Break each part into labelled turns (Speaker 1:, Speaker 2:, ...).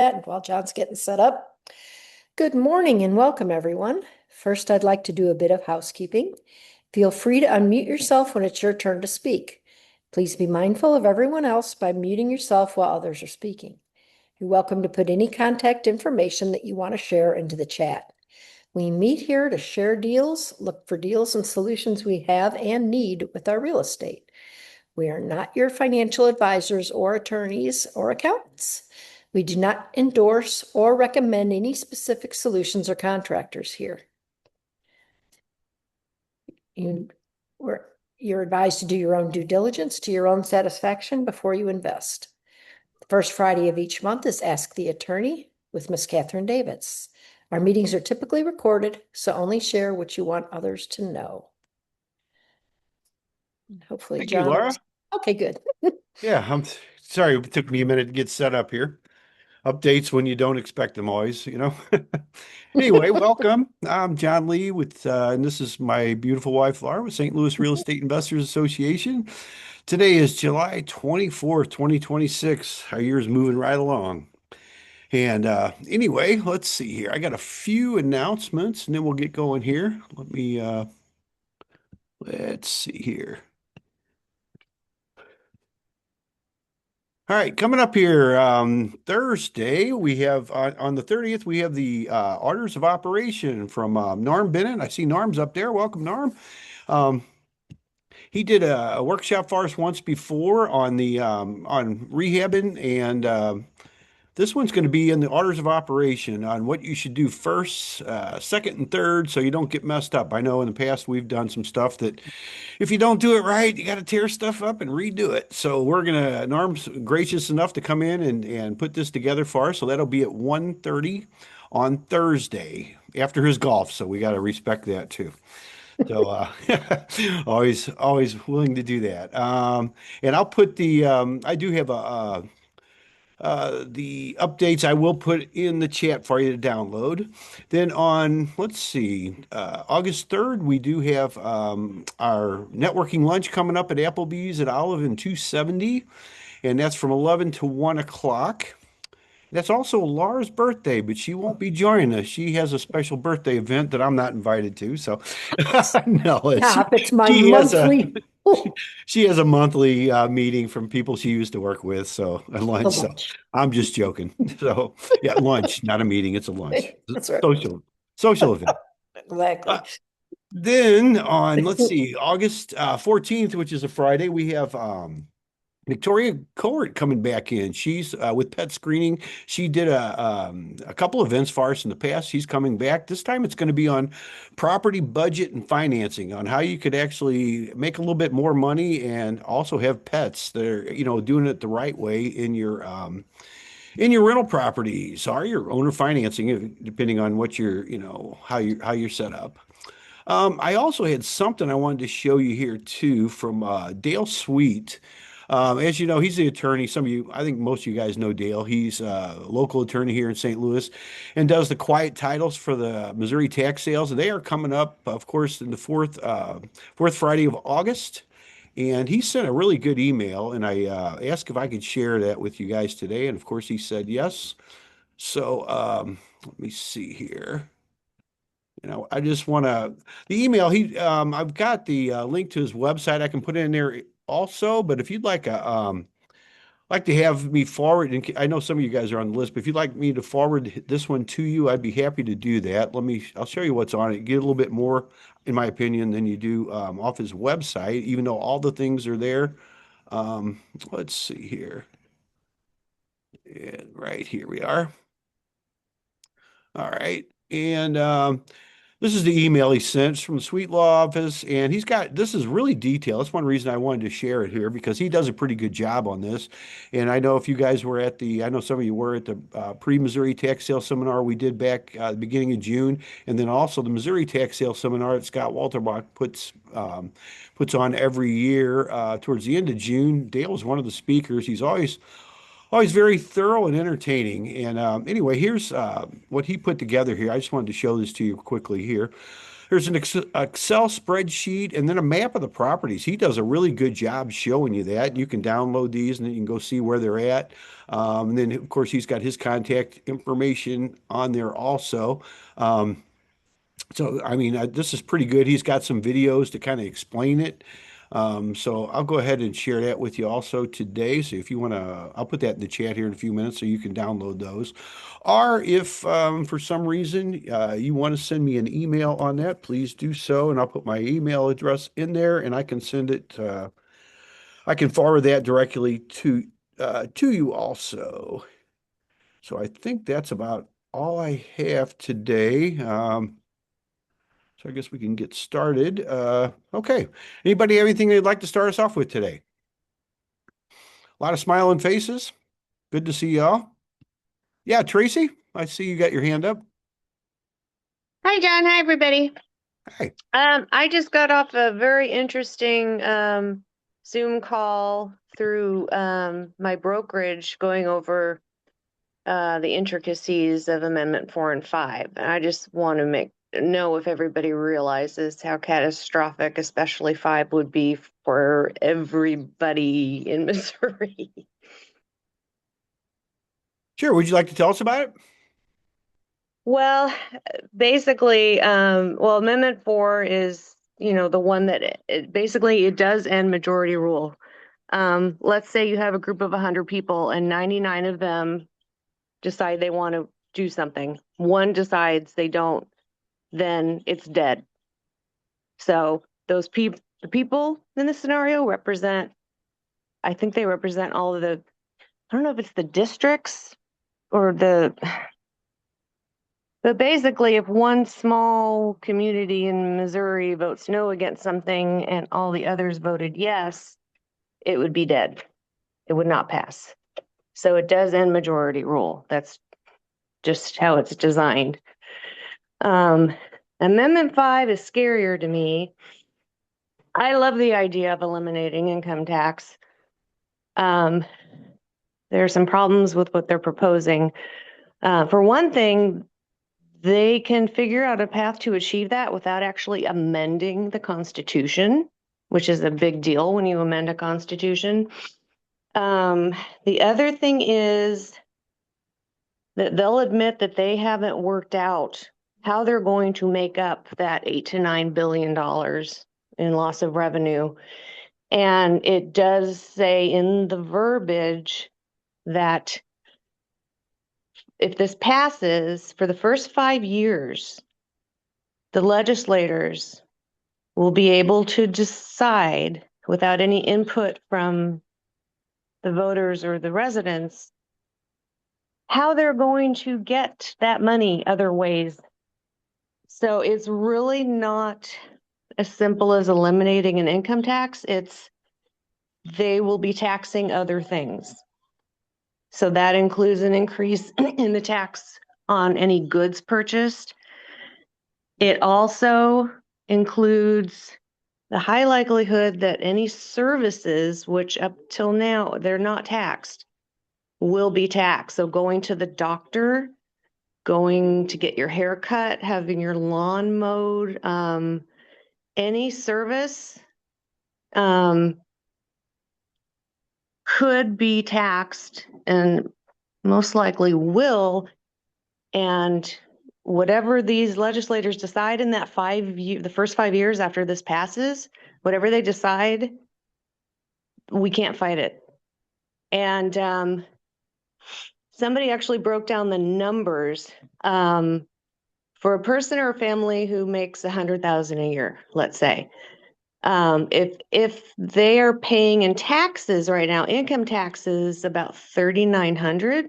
Speaker 1: And while John's getting set up, good morning and welcome, everyone. First, I'd like to do a bit of housekeeping. Feel free to unmute yourself when it's your turn to speak. Please be mindful of everyone else by muting yourself while others are speaking. You're welcome to put any contact information that you want to share into the chat. We meet here to share deals, look for deals and solutions we have and need with our real estate. We are not your financial advisors or attorneys or accountants. We do not endorse or recommend any specific solutions or contractors here. You're advised to do your own due diligence to your own satisfaction before you invest. The first Friday of each month is Ask the Attorney with Miss Catherine Davis. Our meetings are typically recorded, so only share what you want others to know. Hopefully,
Speaker 2: Thank you,
Speaker 1: John.
Speaker 2: Laura.
Speaker 1: Okay, good.
Speaker 2: Yeah, I'm sorry it took me a minute to get set up here. Updates when you don't expect them always. Anyway, welcome. I'm John Lee and this is my beautiful wife, Laura, with St. Louis Real Estate Investors Association. Today is July 24th, 2026. Our year is moving right along. And anyway, let's see here. I got a few announcements and then we'll get going here. Let's see here. All right, coming up here Thursday, we have on the 30th, we have the orders of operation from Norm Bennett. I see Norm's up there. Welcome, Norm. Um, he did a workshop for us once before on the on rehabbing, and this one's going to be in the orders of operation on what you should do first, second, and third, so you don't get messed up. I know in the past we've done some stuff that if you don't do it right, you got to tear stuff up and redo it. So Norm's gracious enough to come in and put this together for us. So that'll be at 1:30 on Thursday after his golf. So we got to respect that too. So always willing to do that. And I'll put I do have the updates I will put in the chat for you to download. Then let's see, August 3rd, we do have our networking lunch coming up at Applebee's at Olive and 270, and that's from 11 to 1 o'clock. That's also Laura's birthday, but she won't be joining us. She has a special birthday event that I'm not invited to. So no,
Speaker 1: Stop, it's my
Speaker 2: she has a
Speaker 1: monthly
Speaker 2: she has a monthly meeting from people she used to work with, so a lunch. So
Speaker 1: lunch.
Speaker 2: I'm just joking. So yeah, lunch, not a meeting. It's a lunch.
Speaker 1: That's right.
Speaker 2: Social event.
Speaker 1: Exactly.
Speaker 2: Uh, then on, let's see, August 14th, which is a Friday, we have Victoria Court coming back in. She's with pet screening. She did a couple events for us in the past. She's coming back. This time it's going to be on property budget and financing, on how you could actually make a little bit more money and also have pets that are, doing it the right way in your rental properties or your owner financing, depending on what how you're set up. I also had something I wanted to show you here too from Dale Sweet. As you know, he's the attorney. I think most of you guys know Dale. He's a local attorney here in St. Louis and does the quiet titles for the Missouri tax sales. They are coming up, of course, in the fourth Friday of August. And he sent a really good email, and I asked if I could share that with you guys today. And of course, he said yes. So let me see here. I just want the email. I've got the link to his website. I can put it in there also. But if you'd like to have me forward, and I know some of you guys are on the list, but if you'd like me to forward this one to you, I'd be happy to do that. I'll show you what's on it. Get a little bit more, in my opinion, than you do off his website, even though all the things are there. Let's see here. And right here we are. All right. And this is the email he sent from the Sweet Law office, and this is really detailed. That's one reason I wanted to share it here because he does a pretty good job on this. And I know if you guys were I know some of you were at the pre-Missouri tax sale seminar we did back the beginning of June, and then also the Missouri tax sale seminar that Scott Walterbach puts on every year towards the end of June. Dale was one of the speakers. He's always very thorough and entertaining. And anyway, here's what he put together here. I just wanted to show this to you quickly here. There's an Excel spreadsheet and then a map of the properties. He does a really good job showing you that. You can download these and then you can go see where they're at. And then, of course, he's got his contact information on there also. Um, so, I mean, this is pretty good. He's got some videos to kind of explain it. So I'll go ahead and share that with you also today. So if you want to, I'll put that in the chat here in a few minutes so you can download those. Or if for some reason you want to send me an email on that, please do so. And I'll put my email address in there and I can send it, I can forward that directly to you also. So I think that's about all I have today. So I guess we can get started. Okay. Anybody have anything they'd like to start us off with today? A lot of smiling faces. Good to see y'all. Yeah, Tracy, I see you got your hand up.
Speaker 3: Hi, John. Hi, everybody.
Speaker 2: Hey.
Speaker 3: I just got off a very interesting Zoom call through my brokerage going over the intricacies of Amendment 4 and 5. And I just want to know if everybody realizes how catastrophic, especially 5, would be for everybody in Missouri.
Speaker 2: Sure. Would you like to tell us about it?
Speaker 3: Well, basically, Amendment 4 is, the one that basically it does end majority rule. Let's say you have a group of 100 people and 99 of them decide they want to do something. One decides they don't, then it's dead. So those the people in this scenario I think they represent all of I don't know if it's the districts or but basically, if one small community in Missouri votes no against something and all the others voted yes, it would be dead. It would not pass. So it does end majority rule. That's just how it's designed. Amendment 5 is scarier to me. I love the idea of eliminating income tax. There are some problems with what they're proposing. For one thing, they can figure out a path to achieve that without actually amending the Constitution, which is a big deal when you amend a Constitution. The other thing is that they'll admit that they haven't worked out how they're going to make up that $8 to $9 billion in loss of revenue. And it does say in the verbiage that if this passes, for the first 5 years, the legislators will be able to decide without any input from the voters or the residents how they're going to get that money other ways. So it's really not as simple as eliminating an income tax. They will be taxing other things. So that includes an increase in the tax on any goods purchased. It also includes the high likelihood that any services, which up till now they're not taxed, will be taxed. So going to the doctor, going to get your hair cut, having your lawn mowed, any service could be taxed and most likely will. And whatever these legislators decide in that the first 5 years after this passes, whatever they decide, we can't fight it. And somebody actually broke down the numbers for a person or a family who makes $100,000 a year, let's say. If they are paying in taxes right now, income taxes about $3,900,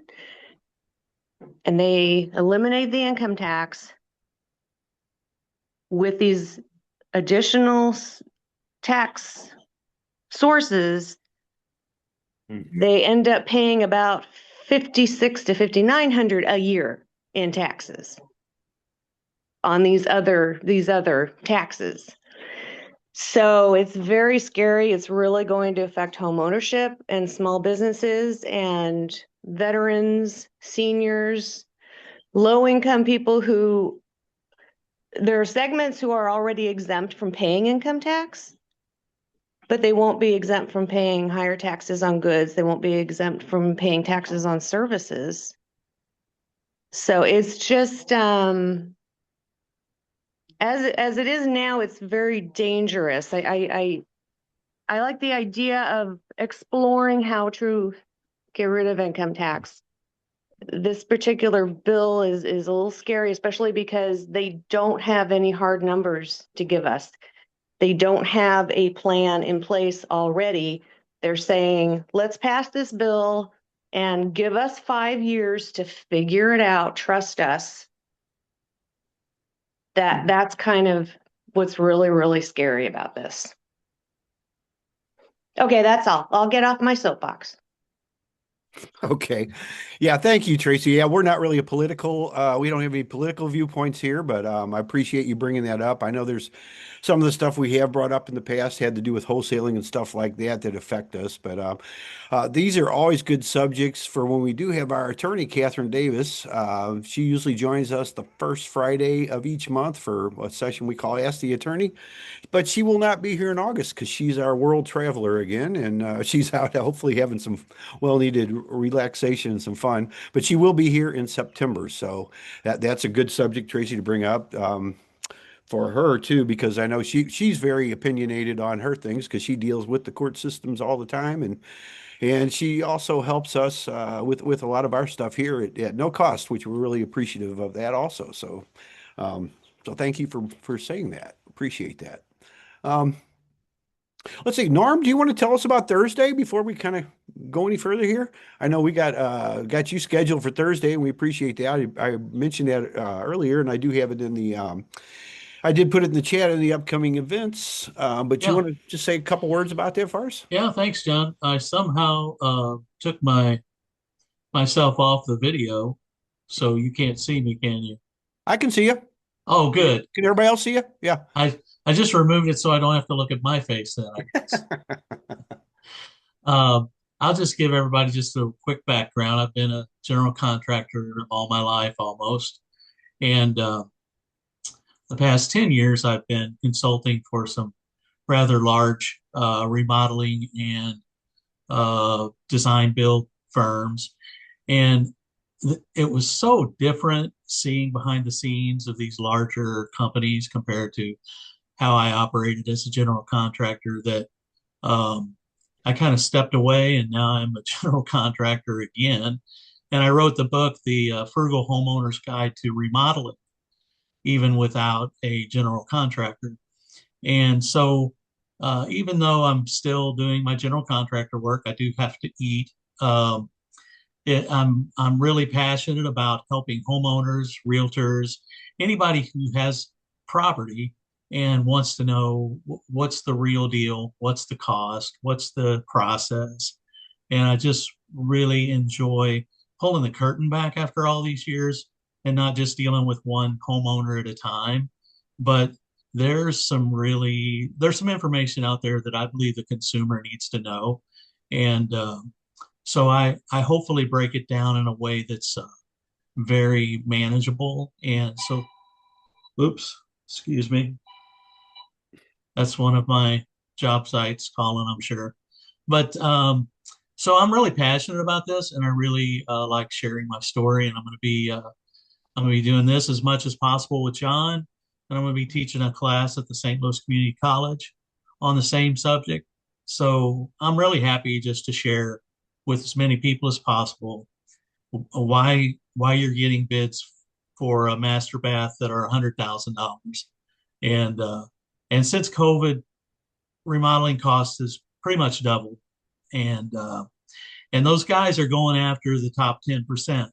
Speaker 3: and they eliminate the income tax with these additional tax sources, they end up paying about $5,600 to $5,900 a year in taxes on these other taxes. So it's very scary. It's really going to affect home ownership and small businesses and veterans, seniors, low income people who there are segments who are already exempt from paying income tax, but they won't be exempt from paying higher taxes on goods. They won't be exempt from paying taxes on services. So it's just, as it is now, it's very dangerous. I like the idea of exploring how to get rid of income tax. This particular bill is a little scary, especially because they don't have any hard numbers to give us. They don't have a plan in place already. They're saying, let's pass this bill and give us 5 years to figure it out. Trust us. That's kind of what's really, really scary about this. Okay, that's all. I'll get off my soapbox.
Speaker 2: Okay. Yeah, thank you, Tracy. Yeah, we're not really a political, we don't have any political viewpoints here, but I appreciate you bringing that up. I know there's some of the stuff we have brought up in the past had to do with wholesaling and stuff like that that affect us, but these are always good subjects for when we do have our attorney, Catherine Davis. She usually joins us the first Friday of each month for a session we call Ask the Attorney. But she will not be here in August because she's our world traveler again, and she's out hopefully having some well-needed relaxation and some fun. But she will be here in September, so that's a good subject, Tracy, to bring up for her too, because I know she's very opinionated on her things because she deals with the court systems all the time, and she also helps us with a lot of our stuff here at no cost, which we're really appreciative of that also. So thank you for saying that. Appreciate that. Um, let's see, Norm, do you want to tell us about Thursday before we kind of go any further here? I know we got you scheduled for Thursday, and we appreciate that. I mentioned that earlier, and I do have it in the I did put it in the chat in the upcoming events. But you
Speaker 4: Yeah,
Speaker 2: want to just say a couple words about that for us?
Speaker 4: yeah, thanks, John. I somehow took myself off the video, so you can't see me, can you?
Speaker 2: I can see you.
Speaker 4: Oh, good.
Speaker 2: Can everybody else see you? Yeah.
Speaker 4: I just removed it so I don't have to look at my face then, I guess. Um, I'll just give everybody just a quick background. I've been a general contractor all my life almost, and the past 10 years I've been consulting for some rather large remodeling and design build firms. And it was so different seeing behind the scenes of these larger companies compared to how I operated as a general contractor that I kind of stepped away and now I'm a general contractor again. And I wrote the book, The Frugal Homeowner's Guide to Remodeling, even without a general contractor. And so, even though I'm still doing my general contractor work, I do have to eat. Um, I'm really passionate about helping homeowners, realtors, anybody who has property and wants to know what's the real deal, what's the cost, what's the process. And I just really enjoy pulling the curtain back after all these years and not just dealing with one homeowner at a time, but there's some information out there that I believe the consumer needs to know. And so I hopefully break it down in a way that's very manageable. And so, oops, excuse me. That's one of my job sites calling, I'm sure. But so I'm really passionate about this, and I really like sharing my story. And I'm going to be doing this as much as possible with John, and I'm going to be teaching a class at the St. Louis Community College on the same subject. So I'm really happy just to share with as many people as possible why you're getting bids for a master bath that are $100,000, and since COVID, remodeling costs has pretty much doubled, and those guys are going after the top 10%.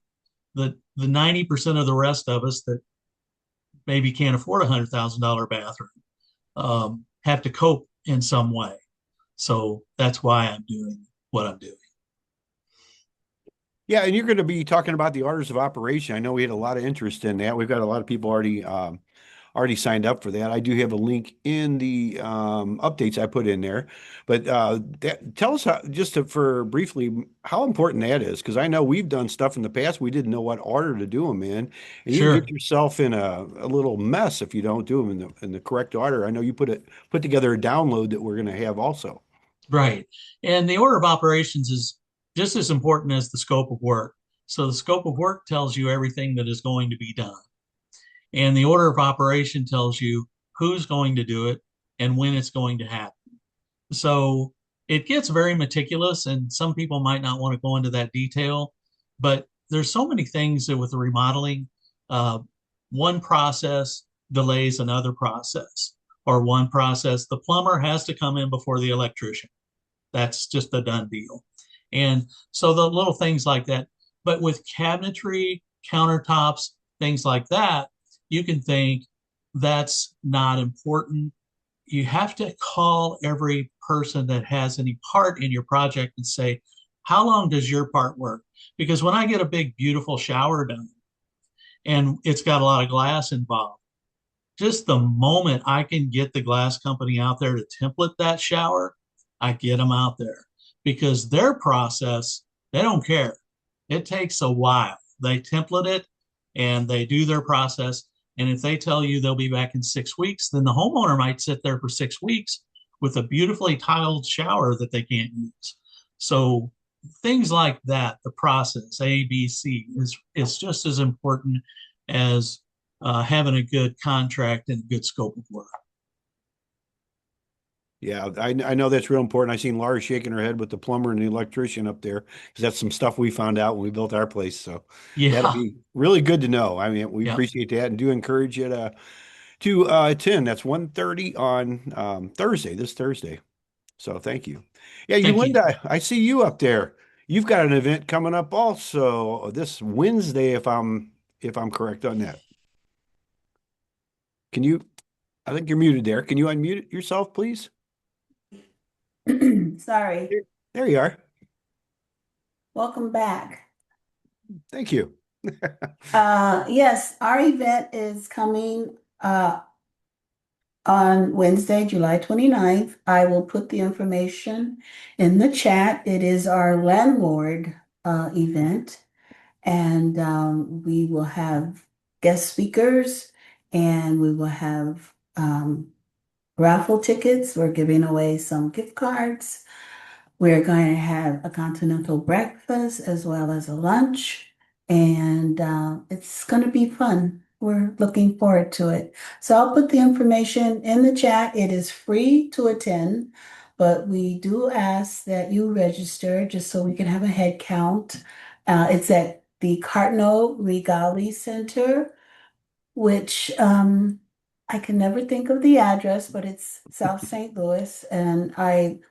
Speaker 4: The 90% of the rest of us that maybe can't afford $100,000 bathroom have to cope in some way. So that's why I'm doing what I'm doing.
Speaker 2: Yeah, and you're going to be talking about the orders of operation. I know we had a lot of interest in that. We've got a lot of people already already signed up for that. I do have a link in the updates I put in there. But tell us for briefly how important that is, because I know we've done stuff in the past we didn't know what order to do them in, and you can
Speaker 4: Sure.
Speaker 2: get yourself in a little mess if you don't do them in the correct order. I know you put together a download that we're going to have also.
Speaker 4: Right. And the order of operations is just as important as the scope of work. So the scope of work tells you everything that is going to be done. And the order of operation tells you who's going to do it and when it's going to happen. So it gets very meticulous, and some people might not want to go into that detail, but there's so many things that with the remodeling, uh, one process delays another process, or one process, the plumber has to come in before the electrician. That's just a done deal. And so the little things like that. But with cabinetry, countertops, things like that, you can think that's not important. You have to call every person that has any part in your project and say, how long does your part work? Because when I get a big, beautiful shower done and it's got a lot of glass involved, just the moment I can get the glass company out there to template that shower, I get them out there because their process, they don't care. It takes a while. They template it and they do their process. And if they tell you they'll be back in 6 weeks, then the homeowner might sit there for 6 weeks with a beautifully tiled shower that they can't use. So things like that, the process, A, B, C, is just as important as having a good contract and a good scope of work.
Speaker 2: Yeah, I know that's real important. I seen Laura shaking her head with the plumber and the electrician up there because that's some stuff we found out when we built our place. So that'll
Speaker 4: Yeah,
Speaker 2: be really good to know. I mean, we
Speaker 4: yeah.
Speaker 2: appreciate that and do encourage you to attend. That's 1:30 on Thursday, this Thursday. So thank you. Yeah,
Speaker 4: Thank you.
Speaker 2: Linda, I see you up there. You've got an event coming up also this Wednesday, if I'm correct on that. Can you? I think you're muted there. Can you unmute yourself, please?
Speaker 5: Sorry.
Speaker 2: There you are.
Speaker 5: Welcome back.
Speaker 2: Thank you.
Speaker 5: Yes, our event is coming on Wednesday, July 29th. I will put the information in the chat. It is our landlord event, and we will have guest speakers, and we will have raffle tickets. We're giving away some gift cards. We're going to have a continental breakfast as well as a lunch, and it's going to be fun. We're looking forward to it. So I'll put the information in the chat. It is free to attend, but we do ask that you register just so we can have a head count. It's at the Cardinal Regali Center, which I can never think of the address, but it's South St. Louis,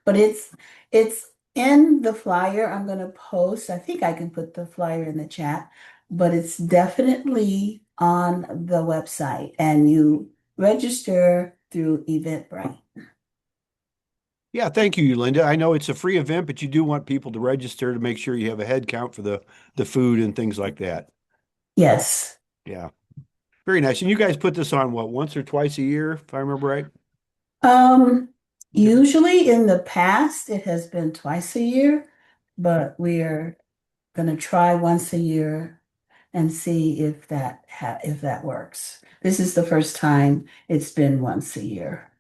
Speaker 5: but it's in the flyer I'm gonna post. I think I can put the flyer in the chat, but it's definitely on the website, and you register through Eventbrite.
Speaker 2: Yeah, thank you, Linda. I know it's a free event, but you do want people to register to make sure you have a head count for the food and things like that.
Speaker 5: Yes.
Speaker 2: Yeah, very nice. And you guys put this on what, once or twice a year, if I remember right?
Speaker 5: Usually in the past it has been twice a year, but we're gonna try once a year and see if that works. This is the first time it's been once a year.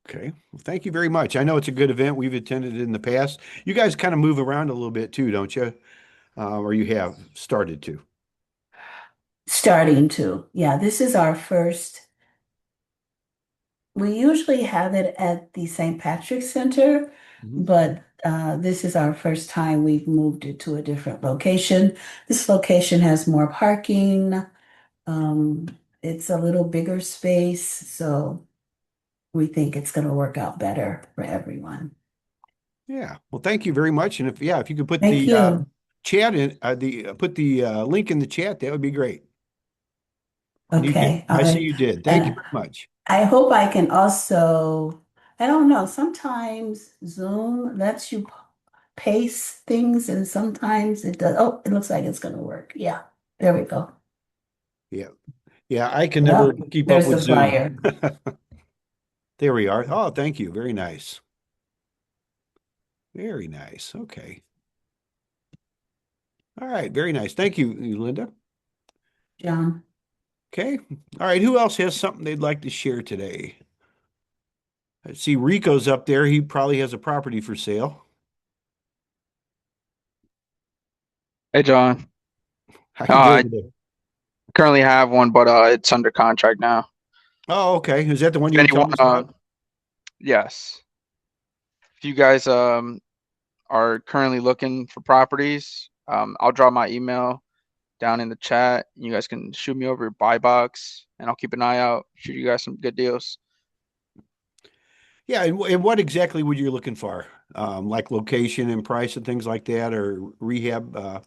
Speaker 2: Okay. Well, thank you very much. I know it's a good event. We've attended it in the past. You guys kind of move around a little bit too, don't you? Or you have started to.
Speaker 5: Starting to. Yeah, this is our first. We usually have it at the St. Patrick's Center,
Speaker 2: Mhm.
Speaker 5: but this is our first time we've moved it to a different location. This location has more parking. It's a little bigger space, so we think it's going to work out better for everyone.
Speaker 2: Yeah. Well, thank you very much. And if you could put
Speaker 5: Thank
Speaker 2: the
Speaker 5: you.
Speaker 2: chat in, put the link in the chat, that would be great. And you did.
Speaker 5: Okay, all
Speaker 2: I see
Speaker 5: right.
Speaker 2: you did. Thank you
Speaker 5: And
Speaker 2: very much.
Speaker 5: I hope I can also, I don't know, sometimes Zoom lets you paste things and sometimes it does. Oh, it looks like it's going to work. Yeah, there we go.
Speaker 2: Yeah. Yeah, I can never
Speaker 5: Yep,
Speaker 2: keep up
Speaker 5: there's
Speaker 2: with
Speaker 5: the
Speaker 2: Zoom.
Speaker 5: flyer.
Speaker 2: There we are. Oh, thank you. Very nice. Very nice. Okay. All right. Very nice. Thank you, Linda.
Speaker 5: John.
Speaker 2: Okay. All right. Who else has something they'd like to share today? I see Rico's up there. He probably has a property for sale.
Speaker 6: Hey, John.
Speaker 2: How you
Speaker 6: I
Speaker 2: doing today?
Speaker 6: currently have one, but it's under contract now.
Speaker 2: Oh, okay. Is that the one
Speaker 6: If
Speaker 2: you were
Speaker 6: anyone,
Speaker 2: telling us about?
Speaker 6: yes. If you guys are currently looking for properties, I'll drop my email down in the chat. You guys can shoot me over your buy box, and I'll keep an eye out. Shoot you guys some good deals.
Speaker 2: Yeah. And what exactly would you looking for? Like location and price and things like that, or rehab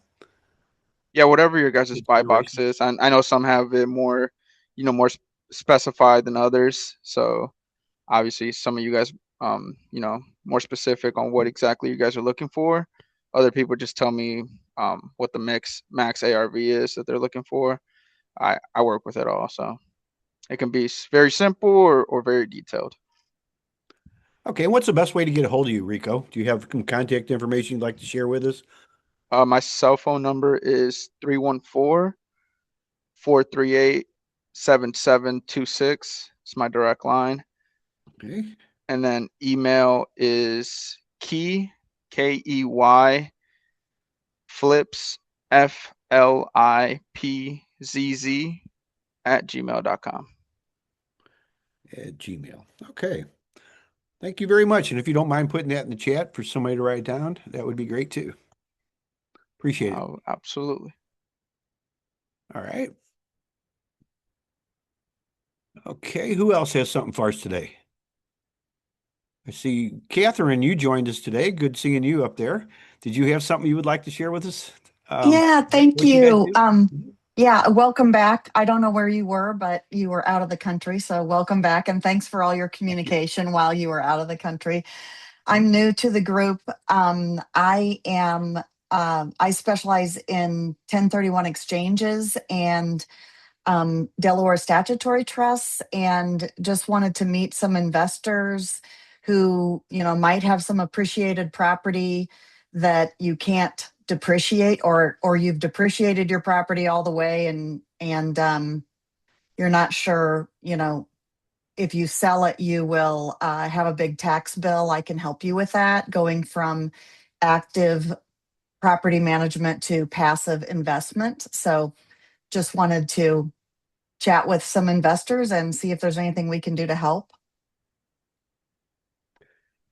Speaker 6: Yeah, whatever your guys' buy box
Speaker 2: consideration?
Speaker 6: is. I know some have it more, more specified than others. So obviously, some of you guys, more specific on what exactly you guys are looking for. Other people just tell me what the max ARV is that they're looking for. I work with it all, so it can be very simple or very detailed.
Speaker 2: Okay. And what's the best way to get a hold of you, Rico? Do you have some contact information you'd like to share with us?
Speaker 6: My cell phone number is 314-438-7726. It's my direct line.
Speaker 2: Okay.
Speaker 6: And then email is KEY flips FLIPZZ @gmail.com.
Speaker 2: At Gmail. Okay. Thank you very much. And if you don't mind putting that in the chat for somebody to write down, that would be great too. Appreciate it.
Speaker 6: Oh, absolutely.
Speaker 2: All right. Okay. Who else has something for us today? I see Catherine, you joined us today. Good seeing you up there. Did you have something you would like to share with us?
Speaker 7: Yeah, thank
Speaker 2: What you guys
Speaker 7: you.
Speaker 2: do?
Speaker 7: Yeah, welcome back. I don't know where you were, but you were out of the country, so welcome back and thanks for all your
Speaker 2: Thank you.
Speaker 7: communication while you were out of the country. I'm new to the group. I specialize in 1031 exchanges and Delaware statutory trusts, and just wanted to meet some investors who, might have some appreciated property that you can't depreciate, or you've depreciated your property all the way, and you're not sure, if you sell it, you will have a big tax bill. I can help you with that, going from active property management to passive investment. So just wanted to chat with some investors and see if there's anything we can do to help.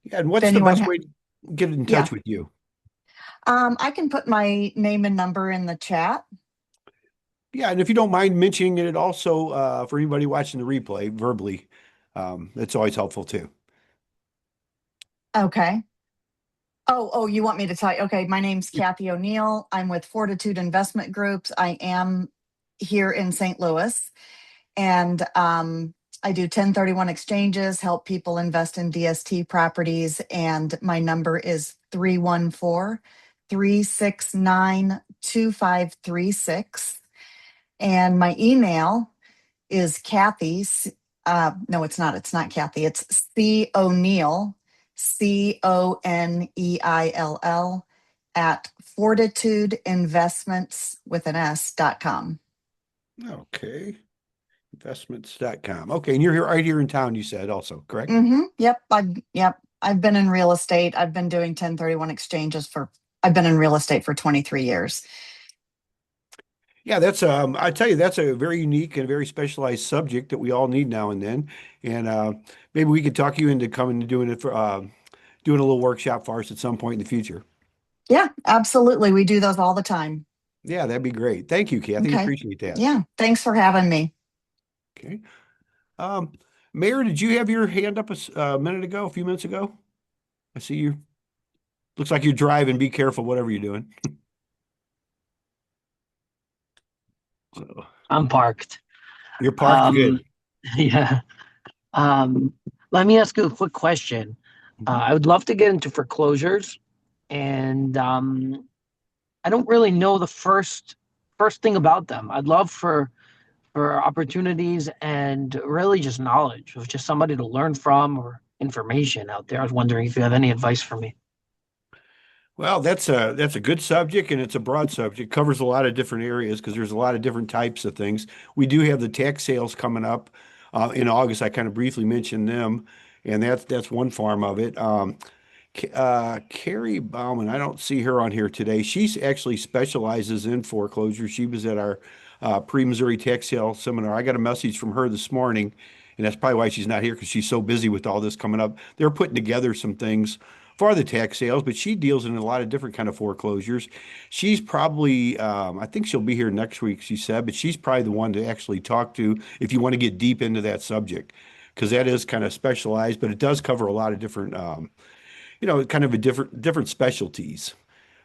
Speaker 2: Yeah. And
Speaker 7: If
Speaker 2: what's the
Speaker 7: anyone,
Speaker 2: best way to get in
Speaker 7: yeah,
Speaker 2: touch with you?
Speaker 7: I can put my name and number in the chat.
Speaker 2: Yeah. And if you don't mind mentioning it also for anybody watching the replay verbally, that's always helpful too.
Speaker 7: Okay. Oh, you want me to tell you? Okay, my name's Kathy O'Neill. I'm with Fortitude Investment Groups. I am here in St. Louis, and I do 1031 exchanges, help people invest in DST properties, and my number is 314-369-2536. And my email is Kathy. No, it's not. It's not Kathy. It's C O'Neill, CONEILL at fortitudeinvestments with an S.com.
Speaker 2: Okay. Investments.com. Okay. And you're here right here in town, you said also, correct?
Speaker 7: Yep. I've been in real estate. I've been doing 1031 exchanges I've been in real estate for 23 years.
Speaker 2: Yeah, that's I tell you, that's a very unique and very specialized subject that we all need now and then. And maybe we could talk you into coming and doing it for doing a little workshop for us at some point in the future.
Speaker 7: Yeah, absolutely. We do those all the time.
Speaker 2: Yeah, that'd be great. Thank you, Kathy.
Speaker 7: Okay.
Speaker 2: Appreciate that.
Speaker 7: Yeah. Thanks for having me.
Speaker 2: Okay. Um, Mayor, did you have your hand up a minute ago, a few minutes ago? I see you. Looks like you're driving. Be careful, whatever you're doing. So,
Speaker 8: I'm parked.
Speaker 2: you're parked good.
Speaker 8: Yeah. Um, Let me ask you a quick question.
Speaker 2: Mhm.
Speaker 8: I would love to get into foreclosures, and I don't really know the first thing about them. I'd love for for opportunities and really just knowledge of just somebody to learn from or information out there. I was wondering if you have any advice for me.
Speaker 2: Well, that's a good subject and it's a broad subject. Covers a lot of different areas because there's a lot of different types of things. We do have the tax sales coming up in August. I kind of briefly mentioned them, and that's one form of it. Carrie Bauman, I don't see her on here today. She's actually specializes in foreclosure. She was at our pre-Missouri tax sale seminar. I got a message from her this morning, and that's probably why she's not here because she's so busy with all this coming up. They're putting together some things for the tax sales, but she deals in a lot of different kind of foreclosures. She's probably, I think she'll be here next week, she said, but she's probably the one to actually talk to if you want to get deep into that subject, because that is kind of specialized, but it does cover a lot of different kind of a different specialties.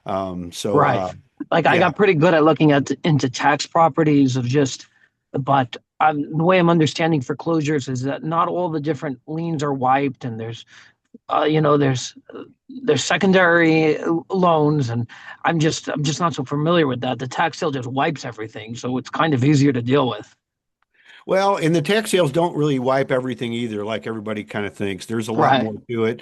Speaker 2: So
Speaker 8: Right. Like I
Speaker 2: yeah.
Speaker 8: got pretty good at looking at into tax properties of just, but the way I'm understanding foreclosures is that not all the different liens are wiped, and there's secondary loans, and I'm just not so familiar with that. The tax sale just wipes everything, so it's kind of easier to deal with.
Speaker 2: Well, and the tax sales don't really wipe everything either, like everybody kind of thinks. There's a lot
Speaker 8: Right.
Speaker 2: more to it.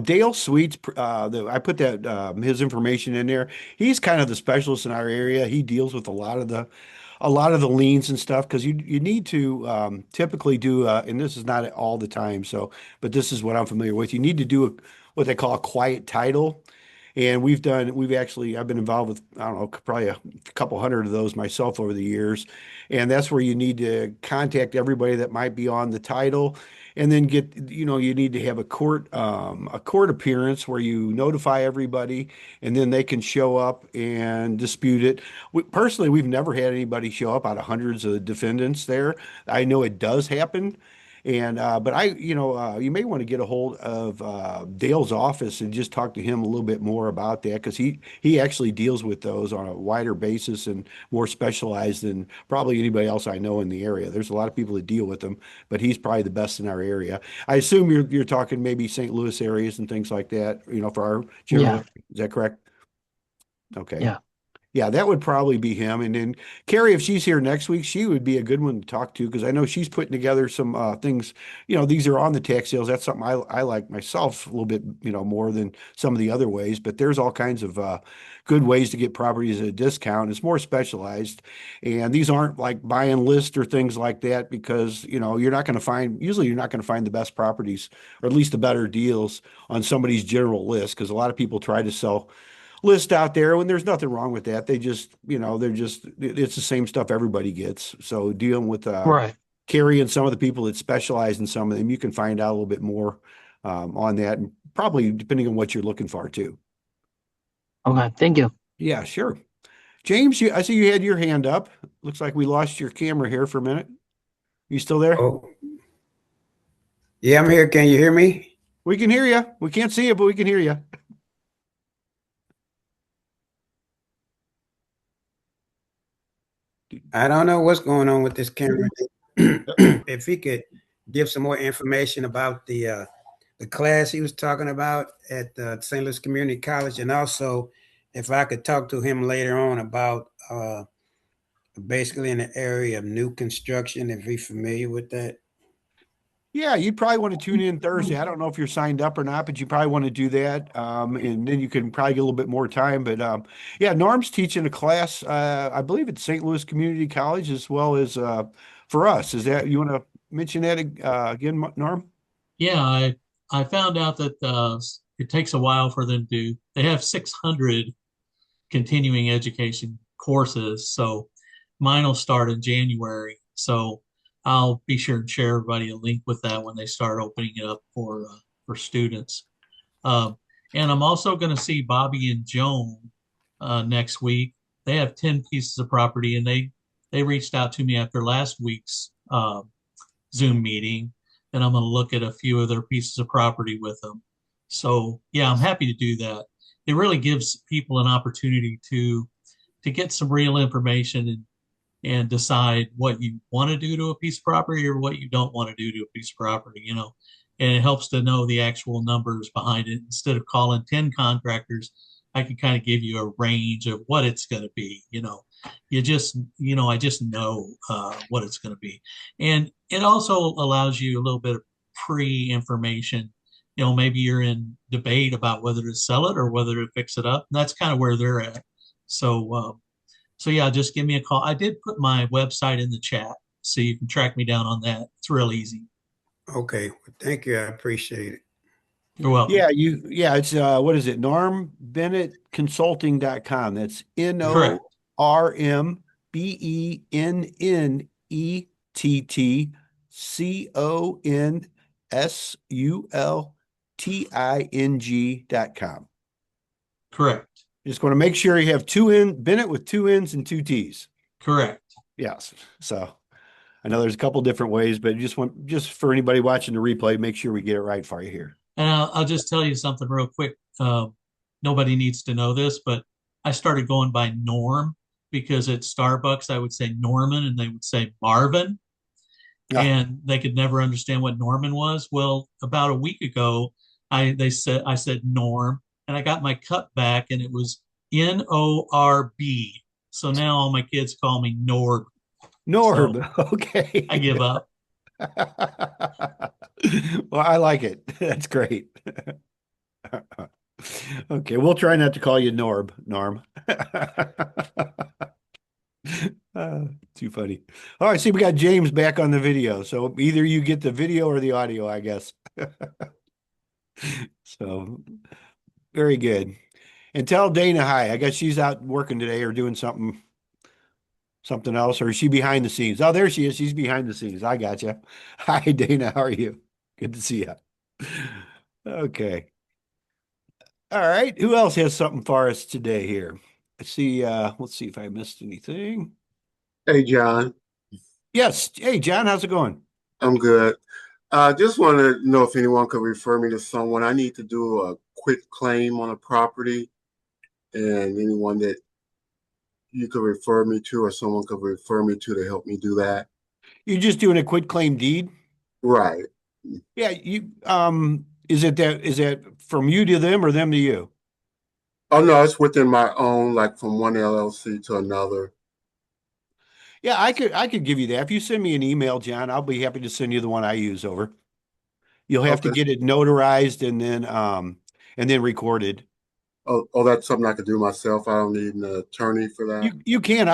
Speaker 2: Dale Sweets, I put that his information in there. He's kind of the specialist in our area. He deals with a lot of the liens and stuff because you need to typically do and this is not all the time. So, but this is what I'm familiar with. You need to do what they call a quiet title. And I've been involved with, I don't know, probably a couple hundred of those myself over the years. And that's where you need to contact everybody that might be on the title and then you need to have a court appearance where you notify everybody and then they can show up and dispute it. Personally, we've never had anybody show up out of hundreds of defendants there. I know it does happen. And but you may want to get a hold of Dale's office and just talk to him a little bit more about that because he actually deals with those on a wider basis and more specialized than probably anybody else I know in the area. There's a lot of people that deal with them, but he's probably the best in our area. I assume you're talking maybe St. Louis areas and things like that, for our general
Speaker 8: Yeah.
Speaker 2: area. Is that correct? Okay.
Speaker 8: Yeah.
Speaker 2: Yeah, that would probably be him. And then Carrie, if she's here next week, she would be a good one to talk to because I know she's putting together some things. These are on the tax sales. That's something I like myself a little bit, more than some of the other ways. But there's all kinds of good ways to get properties at a discount. It's more specialized. And these aren't like buy and list or things like that because, usually you're not going to find the best properties or at least the better deals on somebody's general list because a lot of people try to sell list out there when there's nothing wrong with that. It's the same stuff everybody gets. So dealing with
Speaker 8: Right.
Speaker 2: Carrie and some of the people that specialize in some of them, you can find out a little bit more on that, and probably depending on what you're looking for too.
Speaker 8: Okay. Thank you.
Speaker 2: Yeah, sure. James, I see you had your hand up. Looks like we lost your camera here for a minute. You still there?
Speaker 9: Oh, yeah, I'm here. Can you hear me?
Speaker 2: We can hear you. We can't see you, but we can hear you.
Speaker 9: I don't know what's going on with this camera. If he could give some more information about the class he was talking about at St. Louis Community College, and also if I could talk to him later on about basically in the area of new construction, if he's familiar with that.
Speaker 2: Yeah, you'd probably want to tune in Thursday. I don't know if you're signed up or not, but you probably want to do that. And then you can probably get a little bit more time. But yeah, Norm's teaching a class, I believe at St. Louis Community College as well as for us. Is that you want to mention that again, Norm?
Speaker 4: Yeah, I found out that it takes a while for them to. They have 600 continuing education courses, so mine will start in January. So I'll be sure and share everybody a link with that when they start opening it up for students. And I'm also going to see Bobby and Joan next week. They have 10 pieces of property, and they reached out to me after last week's Zoom meeting, and I'm going to look at a few of their pieces of property with them. So yeah, I'm happy to do that. It really gives people an opportunity to get some real information and decide what you want to do to a piece of property or what you don't want to do to a piece of property, and it helps to know the actual numbers behind it. Instead of calling 10 contractors, I can kind of give you a range of what it's going to be. I just know what it's going to be. And it also allows you a little bit of pre-information. Maybe you're in debate about whether to sell it or whether to fix it up. And that's kind of where they're at. So yeah, just give me a call. I did put my website in the chat, so you can track me down on that. It's real easy.
Speaker 9: Okay. Thank you. I appreciate it.
Speaker 4: You're welcome.
Speaker 2: It's what is it? NormBennettConsulting.com. That's
Speaker 4: Correct.
Speaker 2: NormBennettConsulting.com.
Speaker 4: Correct.
Speaker 2: Just want to make sure you have Bennett with two N's and two T's.
Speaker 4: Correct.
Speaker 2: Yes. So I know there's a couple different ways, but just for anybody watching the replay, make sure we get it right for you here.
Speaker 4: And I'll just tell you something real quick. Nobody needs to know this, but I started going by Norm because at Starbucks I would say Norman and they would say Marvin, and they could never understand what Norman was. Well, about a week ago, I said Norm, and I got my cut back, and it was Norb. So now all my kids call me Norb.
Speaker 2: Norb.
Speaker 4: So
Speaker 2: okay.
Speaker 4: I give up.
Speaker 2: Well, I like it. That's great. Okay, we'll try not to call you Norm. Too funny. All right, see, we got James back on the video. So either you get the video or the audio, I guess. So very good. And tell Dana hi. I guess she's out working today or doing something else, or is she behind the scenes? Oh, there she is. She's behind the scenes. I got you. Hi, Dana. How are you? Good to see you. Okay. All right. Who else has something for us today here? Let's see if I missed anything.
Speaker 10: Hey, John.
Speaker 2: Yes. Hey, John, how's it going?
Speaker 10: I'm good. I just want to know if anyone could refer me to someone. I need to do a quick claim on a property, and anyone that you could refer me to or someone could refer me to help me do that.
Speaker 2: You're just doing a quit claim deed?
Speaker 10: Right.
Speaker 2: Yeah, is that from you to them or them to you?
Speaker 10: Oh, no, it's within my own, like from one LLC to another.
Speaker 2: Yeah, I could give you that. If you send me an email, John, I'll be happy to send you the one I use over. You'll have to get it notarized and then recorded.
Speaker 10: Oh, that's something I could do myself. I don't need an attorney for that.
Speaker 2: You can.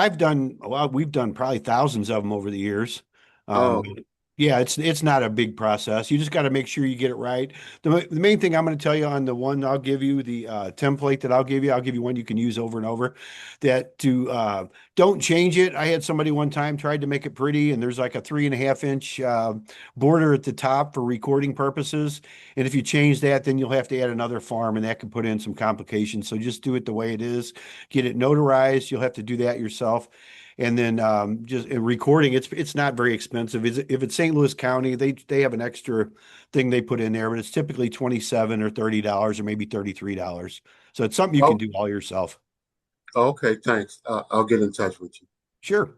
Speaker 2: We've done probably thousands of them over the years.
Speaker 10: Oh.
Speaker 2: Yeah, it's not a big process. You just got to make sure you get it right. The main thing I'm going to tell you on the one I'll give you, the template that I'll give you one you can use over and over. Don't change it. I had somebody one time tried to make it pretty, and there's like a 3.5-inch border at the top for recording purposes. And if you change that, then you'll have to add another farm, and that can put in some complications. So just do it the way it is. Get it notarized. You'll have to do that yourself. And then just recording, it's not very expensive. If it's St. Louis County, they have an extra thing they put in there, but it's typically $27 or $30 or maybe $33. So it's something you can do all yourself.
Speaker 10: Okay, thanks. I'll get in touch with you.
Speaker 2: Sure.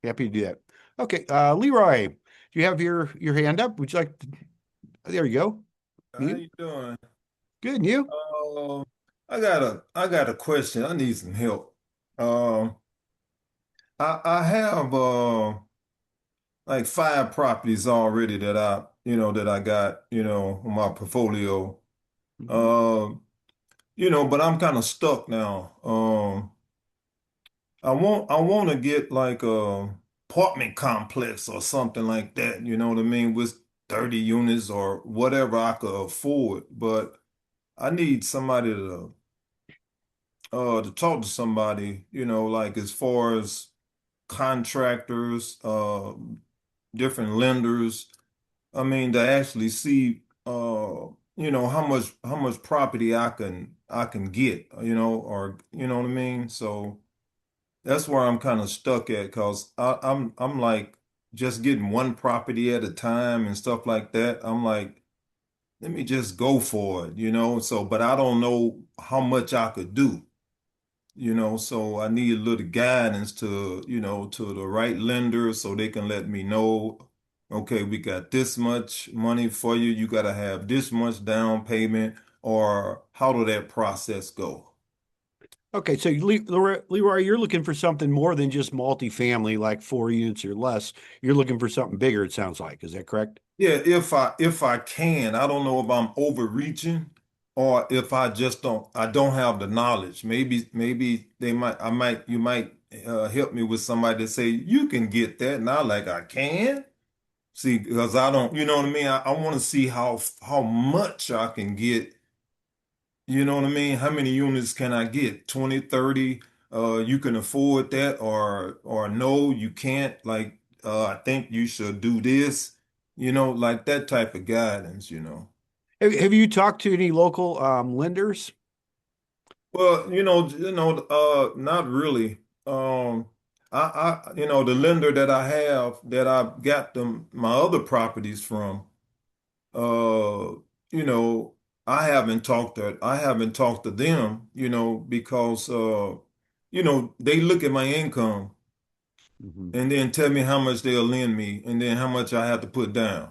Speaker 2: Happy to do that. Okay, Leroy, do you have your hand up? Would you like to... There you go.
Speaker 11: How you doing?
Speaker 2: Good, and you?
Speaker 11: I got a question. I need some help. I have like 5 properties already that I got, on my portfolio. But I'm kind of stuck now. I want to get like a apartment complex or something like that, you know what I mean, with 30 units or whatever I could afford, but I need somebody to talk to somebody, like as far as contractors, different lenders. I mean, to actually see, how much property I can get, or you know what I mean. So that's where I'm kind of stuck at, because I'm like just getting one property at a time and stuff like that. I'm like, let me just go for it. So, but I don't know how much I could do. So I need a little guidance to the right lender so they can let me know, okay, we got this much money for you. You got to have this much down payment, or how did that process go?
Speaker 2: Okay, so Leroy, you're looking for something more than just multifamily, like 4 units or less. You're looking for something bigger, it sounds like. Is that correct?
Speaker 11: Yeah, if I can, I don't know if I'm overreaching or if I don't have the knowledge. Maybe they might I might you might help me with somebody to say you can get that. And I like I can. See, because I don't, you know what I mean? I want to see how much I can get. You know what I mean? How many units can I get? 20, 30? You can afford that or no, you can't. Like, I think you should do this. Like that type of guidance.
Speaker 2: Have you talked to any local lenders?
Speaker 11: Well, not really. The lender that I have that I got my other properties from. uh, you know, I haven't talked to them, because they look at my income
Speaker 2: Mhm.
Speaker 11: and then tell me how much they'll lend me and then how much I have to put down.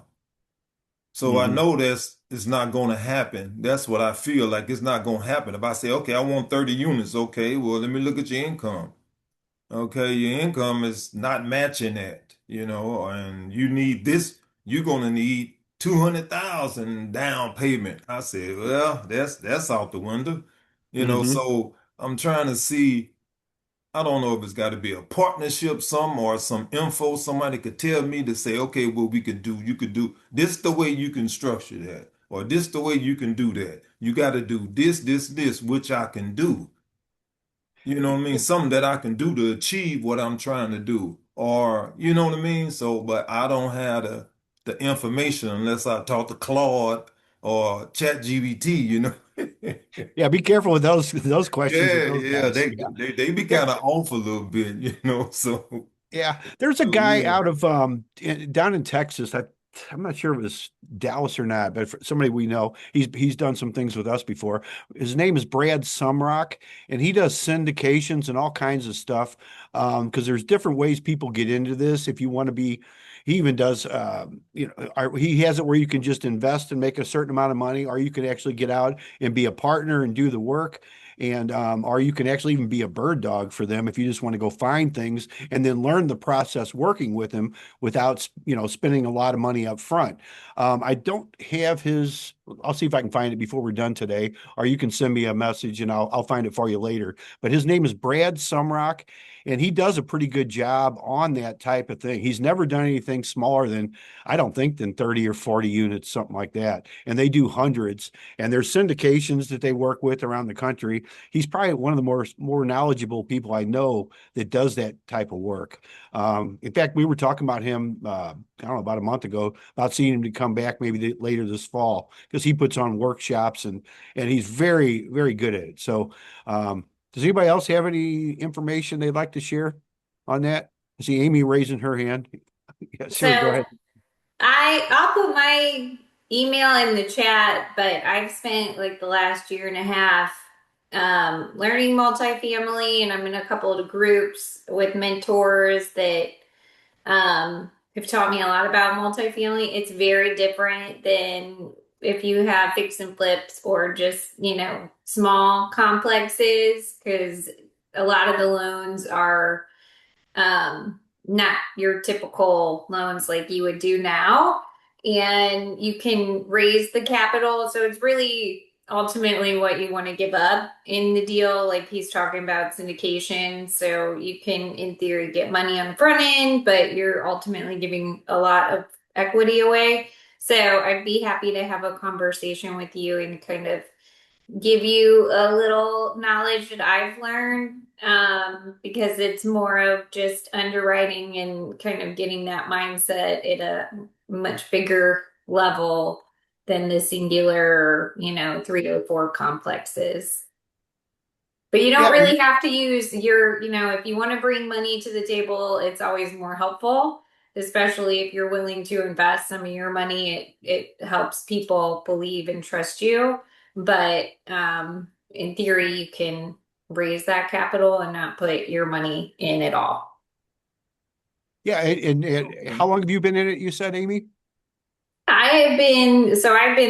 Speaker 11: So I
Speaker 2: Mhm.
Speaker 11: know it's not going to happen. That's what I feel like it's not going to happen. If I say, okay, I want 30 units, okay, well, let me look at your income. Okay, your income is not matching that, and you need this, you're gonna need 200,000 down payment. I said, well, that's out the window.
Speaker 2: Mhm.
Speaker 11: So I'm trying to see, I don't know if it's got to be a partnership, or some info somebody could tell me to say, okay, well, you could do this the way you can structure that, or this the way you can do that. You got to do this, which I can do. You know what I mean? Something that I can do to achieve what I'm trying to do. Or, you know what I mean? So, but I don't have the information unless I talk to Claude or ChatGPT.
Speaker 2: Yeah, be careful with those questions with
Speaker 11: Yeah,
Speaker 2: those
Speaker 11: yeah,
Speaker 2: guys.
Speaker 11: they
Speaker 2: Yeah.
Speaker 11: they be
Speaker 2: Yeah.
Speaker 11: kind of off a little bit. So,
Speaker 2: Yeah, there's a
Speaker 11: so
Speaker 2: guy
Speaker 11: yeah.
Speaker 2: out of down in Texas. I'm not sure if it's Dallas or not, but somebody we know. He's done some things with us before. His name is Brad Sumrock, and he does syndications and all kinds of stuff. Because there's different ways people get into this. If you want to be, he even does. He has it where you can just invest and make a certain amount of money, or you can actually get out and be a partner and do the work. And or you can actually even be a bird dog for them if you just want to go find things and then learn the process working with him without spending a lot of money up front. I don't have his. I'll see if I can find it before we're done today, or you can send me a message and I'll find it for you later. But his name is Brad Sumrock, and he does a pretty good job on that type of thing. He's never done anything smaller than, I don't think, than 30 or 40 units, something like that. And they do hundreds. And there's syndications that they work with around the country. He's probably one of the more knowledgeable people I know that does that type of work. In fact, we were talking about him, I don't know, about a month ago, about seeing him to come back maybe later this fall because he puts on workshops and he's very, very good at it. So, does anybody else have any information they'd like to share on that? I see Amy raising her hand. Yeah, sure, go
Speaker 12: So
Speaker 2: ahead.
Speaker 12: I'll put my email in the chat, but I've spent like the last year and a half learning multifamily, and I'm in a couple of groups with mentors that have taught me a lot about multifamily. It's very different than if you have fix and flips or just, small complexes, because a lot of the loans are not your typical loans like you would do now. And you can raise the capital. So it's really ultimately what you want to give up in the deal. Like he's talking about syndication. So you can, in theory, get money on the front end, but you're ultimately giving a lot of equity away. So I'd be happy to have a conversation with you and kind of give you a little knowledge that I've learned, because it's more of just underwriting and kind of getting that mindset at a much bigger level than the singular, 3 or 4 complexes. But you don't
Speaker 2: Yeah,
Speaker 12: really have to use if you want to bring money to the table, it's always more helpful, especially if you're willing to invest some of your money. It helps people believe and trust you. But in theory, you can raise that capital and not put your money in at all.
Speaker 2: yeah, and how long have you been in it, you said, Amy?
Speaker 12: I've been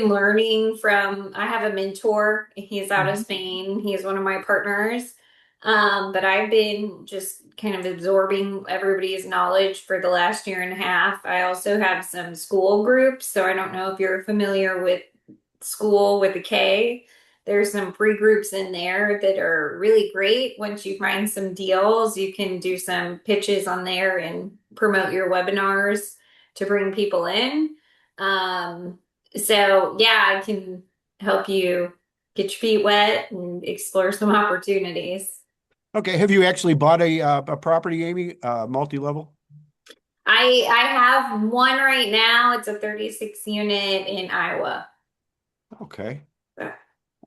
Speaker 12: learning from, I have a mentor. He's out of
Speaker 2: Mhm.
Speaker 12: Spain. He's one of my partners. But I've been just kind of absorbing everybody's knowledge for the last year and a half. I also have some school groups, so I don't know if you're familiar with school with a K. There's some free groups in there that are really great. Once you find some deals, you can do some pitches on there and promote your webinars to bring people in. So yeah, I can help you get your feet wet and explore some opportunities.
Speaker 2: Okay. Have you actually bought a property, Amy, multi-level?
Speaker 12: I have one right now. It's a 36 unit in Iowa.
Speaker 2: Okay.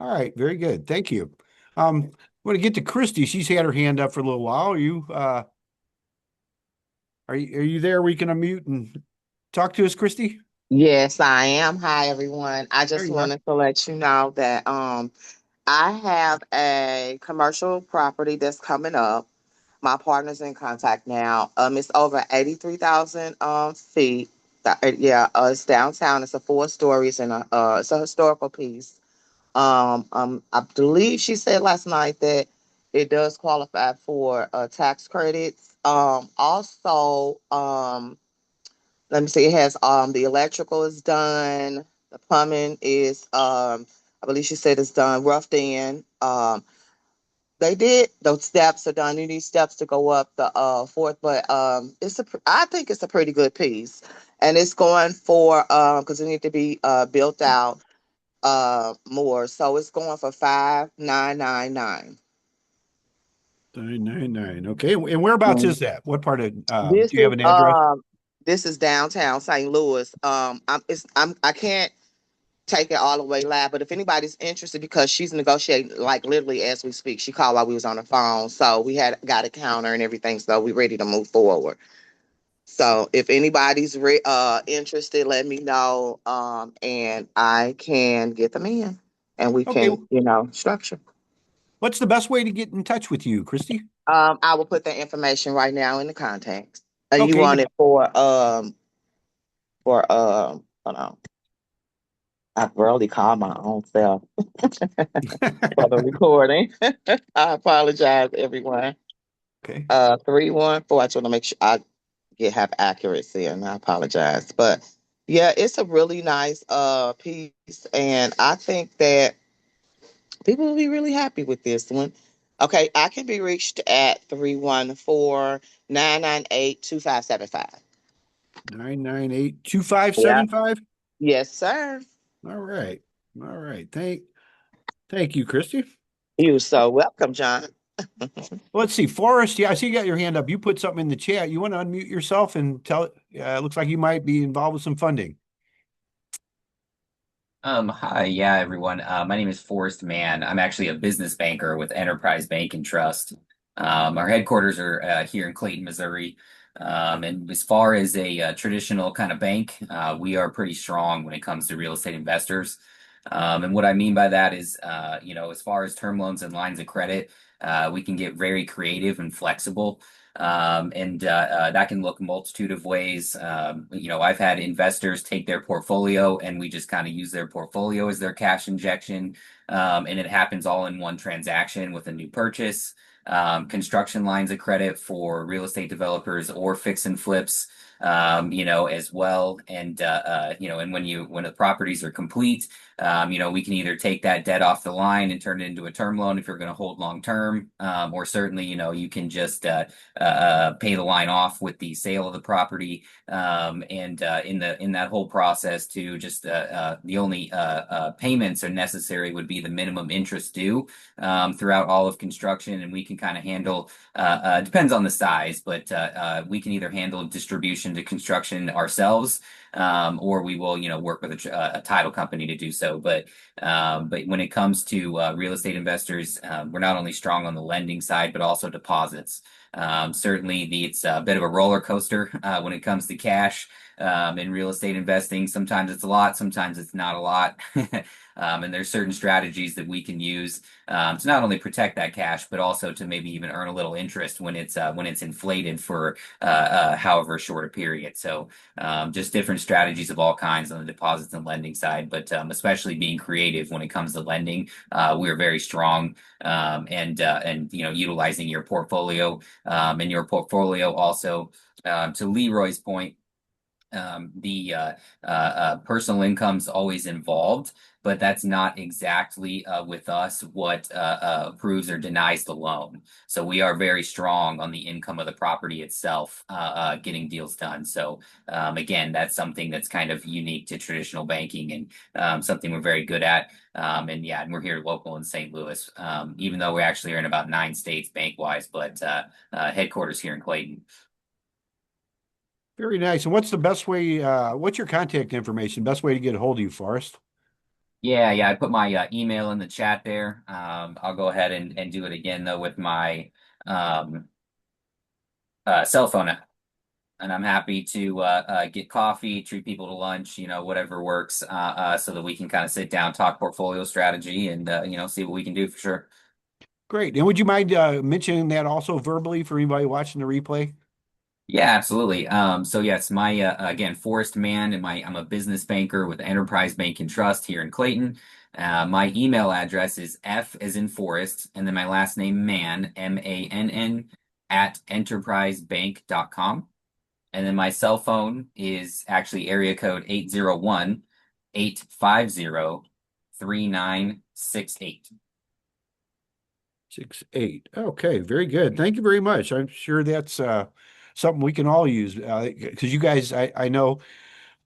Speaker 2: All right. Very good. Thank you. I'm going to get to Christy. She's had her hand up for a little while. Are you there? We can unmute and talk to us, Christy?
Speaker 13: Yes, I am. Hi, everyone. I
Speaker 2: There
Speaker 13: just
Speaker 2: you are.
Speaker 13: wanted to let you know that I have a commercial property that's coming up. My partner's in contact now. It's over 83,000 feet. It's downtown. It's a 4 stories and it's a historical piece. I believe she said last night that it does qualify for tax credits. Let me see, it has the electrical is done, the plumbing is I believe she said it's done, roughed in. They did those steps are done. You need steps to go up the fourth, but I think it's a pretty good piece. And it's going for because it need to be built out more. So it's going for 5,999.
Speaker 2: 999. Okay. And whereabouts is that? What part of
Speaker 13: This
Speaker 2: do you have
Speaker 13: is
Speaker 2: an address?
Speaker 13: downtown St. Louis. I can't take it all the way live, but if anybody's interested, because she's negotiating like literally as we speak. She called while we was on the phone, so we had got a counter and everything, so we ready to move forward. So if anybody's interested, let me know, and I can get them in, and we
Speaker 2: Okay.
Speaker 13: can structure.
Speaker 2: What's the best way to get in touch with you, Christy?
Speaker 13: I will put the information right now in the contacts. You
Speaker 2: Okay.
Speaker 13: want it hold on. I rarely call my own self for the recording. I apologize, everyone.
Speaker 2: Okay.
Speaker 13: 314. I just want to make sure I have accuracy, and I apologize. But yeah, it's a really nice piece, and I think that people will be really happy with this one. Okay, I can be reached at 314-998-2575.
Speaker 2: 998-2575.
Speaker 13: Yes, sir.
Speaker 2: All right. All right. Thank you, Christy.
Speaker 13: You're so welcome, John.
Speaker 2: Let's see, Forrest. Yeah, I see you got your hand up. You put something in the chat. You want to unmute yourself and tell it? It looks like you might be involved with some funding.
Speaker 14: Hi, yeah, everyone. My name is Forrest Mann. I'm actually a business banker with Enterprise Bank and Trust. Our headquarters are here in Clayton, Missouri. And as far as a traditional kind of bank, we are pretty strong when it comes to real estate investors. And what I mean by that is, as far as term loans and lines of credit, we can get very creative and flexible. And that can look a multitude of ways. I've had investors take their portfolio and we just kind of use their portfolio as their cash injection. And it happens all in one transaction with a new purchase. Construction lines of credit for real estate developers or fix and flips, as well. And, and when the properties are complete, we can either take that debt off the line and turn it into a term loan if you're going to hold long term, or certainly, you can just pay the line off with the sale of the property. And in that whole process, to just the only payments are necessary would be the minimum interest due throughout all of construction, and we can kind of handle. Depends on the size, but we can either handle distribution to construction ourselves, or we will, work with a title company to do so. But when it comes to real estate investors, we're not only strong on the lending side, but also deposits. Certainly, it's a bit of a roller coaster when it comes to cash in real estate investing. Sometimes it's a lot, sometimes it's not a lot. And there's certain strategies that we can use to not only protect that cash, but also to maybe even earn a little interest when it's inflated for however short a period. So just different strategies of all kinds on the deposits and lending side, but especially being creative when it comes to lending. We are very strong and utilizing your portfolio and your portfolio also to Leroy's point. The personal income's always involved, but that's not exactly with us what approves or denies the loan. So we are very strong on the income of the property itself, getting deals done. So again, that's something that's kind of unique to traditional banking and something we're very good at. And we're here local in St. Louis, even though we actually are in about 9 states bank-wise, but headquarters here in Clayton.
Speaker 2: Very nice. And what's the best way, what's your contact information? Best way to get a hold of you, Forrest?
Speaker 14: Yeah, I put my email in the chat there. I'll go ahead and do it again though with my cell phone, and I'm happy to get coffee, treat people to lunch, whatever works, so that we can kind of sit down, talk portfolio strategy, and see what we can do for sure.
Speaker 2: Great. And would you mind mentioning that also verbally for anybody watching the replay?
Speaker 14: Yeah, absolutely. So yes, my again, Forrest Mann, and I'm a business banker with Enterprise Bank and Trust here in Clayton. My email address is F as in Forrest, and then my last name Mann, MANN, at enterprisebank.com. And then my cell phone is actually area code 801-850-3968.
Speaker 2: 68. Okay, very good. Thank you very much. I'm sure that's something we can all use because you guys, I know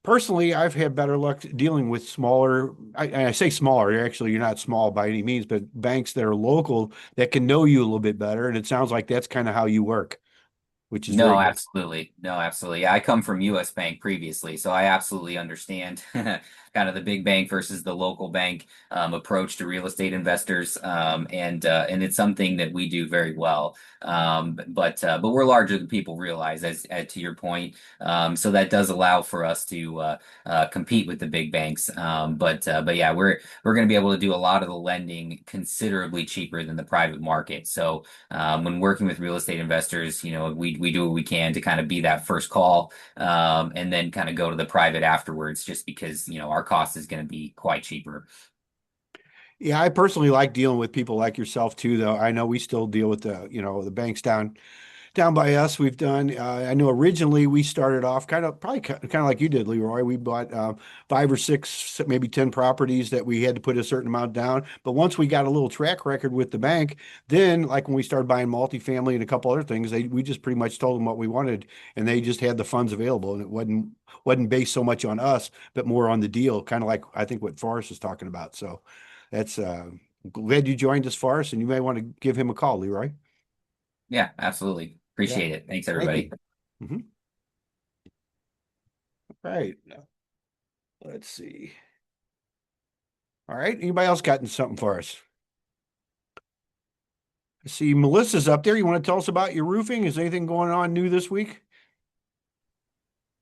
Speaker 2: personally, I've had better luck dealing with smaller. I say smaller, actually, you're not small by any means, but banks that are local that can know you a little bit better. And it sounds like that's kind of how you work, which is very
Speaker 14: No,
Speaker 2: good.
Speaker 14: absolutely. No, absolutely. Yeah, I come from US Bank previously, so I absolutely understand kind of the big bank versus the local bank approach to real estate investors. And it's something that we do very well. But we're larger than people realize, as to your point. So that does allow for us to compete with the big banks. But yeah, we're going to be able to do a lot of the lending considerably cheaper than the private market. So when working with real estate investors, we do what we can to kind of be that first call, and then kind of go to the private afterwards, just because, our cost is going to be quite cheaper.
Speaker 2: Yeah, I personally like dealing with people like yourself too, though. I know we still deal with the banks down by us. We've done, I know originally we started off probably kind of like you did, Leroy. We bought 5 or 6, maybe 10 properties that we had to put a certain amount down. But once we got a little track record with the bank, then like when we started buying multifamily and a couple other things, we just pretty much told them what we wanted, and they just had the funds available, and it wasn't based so much on us, but more on the deal, kind of like I think what Forrest is talking about. So that's glad you joined us, Forrest, and you may want to give him a call, Leroy.
Speaker 14: Yeah, absolutely.
Speaker 2: Yeah.
Speaker 14: Appreciate it. Thanks,
Speaker 2: Thank
Speaker 14: everybody.
Speaker 2: you. Mhm. Right. Let's see. All right. Anybody else gotten something for us? I see Melissa's up there. You want to tell us about your roofing? Is anything going on new this week?